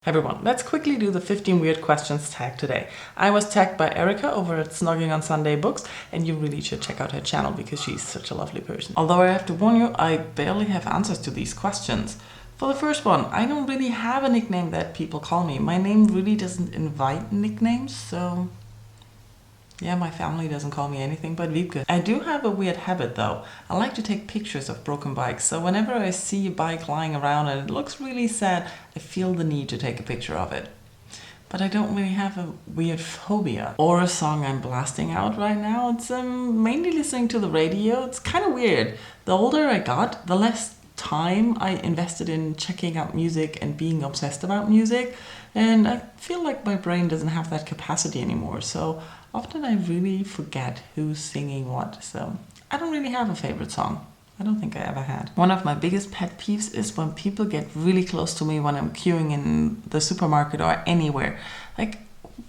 Hey everyone, let's quickly do the 15 weird questions tag today. I was tagged by Erica over at Snogging on Sunday Books, and you really should check out her channel because she's such a lovely person. Although I have to warn you, I barely have answers to these questions. For the first one, I don't really have a nickname that people call me. My name really doesn't invite nicknames, so yeah, my family doesn't call me anything but Wiebke. I do have a weird habit though. I like to take pictures of broken bikes, so whenever I see a bike lying around and it looks really sad, I feel the need to take a picture of it. But I don't really have a weird phobia or a song I'm blasting out right now. It's mainly listening to the radio. It's kind of weird. The older I got, the less time I invested in checking out music and being obsessed about music, and I feel like my brain doesn't have that capacity anymore, so often I really forget who's singing what. So I don't really have a favorite song. I don't think I ever had. One of my biggest pet peeves is when people get really close to me when I'm queuing in the supermarket or anywhere. Like,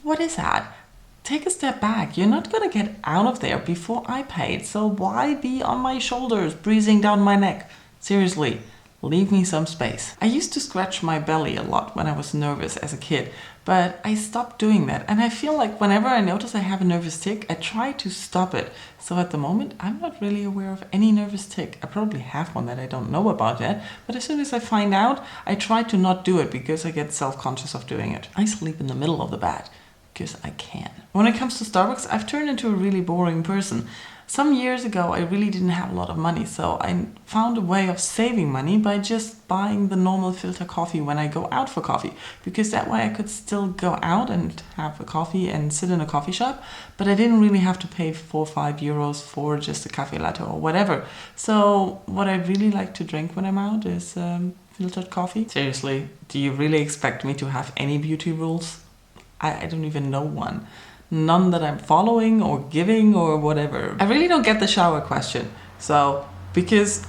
what is that? Take a step back. You're not gonna get out of there before I paid, so why be on my shoulders, breezing down my neck? Seriously, leave me some space. I used to scratch my belly a lot when I was nervous as a kid, but I stopped doing that. And I feel like whenever I notice I have a nervous tick, I try to stop it. So at the moment, I'm not really aware of any nervous tick. I probably have one that I don't know about yet, but as soon as I find out, I try to not do it because I get self-conscious of doing it. I sleep in the middle of the bed because I can. When it comes to Starbucks, I've turned into a really boring person. Some years ago, I really didn't have a lot of money, so I found a way of saving money by just buying the normal filter coffee when I go out for coffee, because that way I could still go out and have a coffee and sit in a coffee shop, but I didn't really have to pay 4 or 5 euros for just a cafe latte or whatever. So what I really like to drink when I'm out is filtered coffee. Seriously, do you really expect me to have any beauty rules? I don't even know one. None that I'm following or giving or whatever. I really don't get the shower question. So, because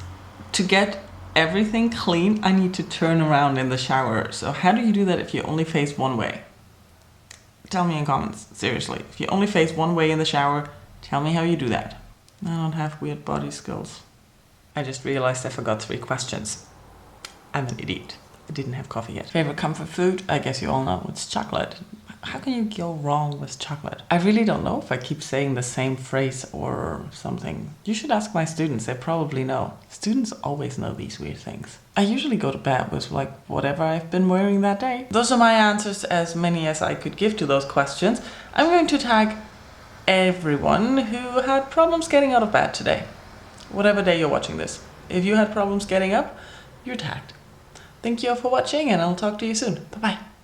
to get everything clean, I need to turn around in the shower. So how do you do that if you only face one way? Tell me in comments, seriously. If you only face one way in the shower, tell me how you do that. I don't have weird body skills. I just realized I forgot 3 questions. I'm an idiot. I didn't have coffee yet. Favorite comfort food? I guess you all know, it's chocolate. How can you go wrong with chocolate? I really don't know if I keep saying the same phrase or something. You should ask my students, they probably know. Students always know these weird things. I usually go to bed with like whatever I've been wearing that day. Those are my answers, as many as I could give to those questions. I'm going to tag everyone who had problems getting out of bed today. Whatever day you're watching this. If you had problems getting up, you're tagged. Thank you all for watching, and I'll talk to you soon. Bye-bye.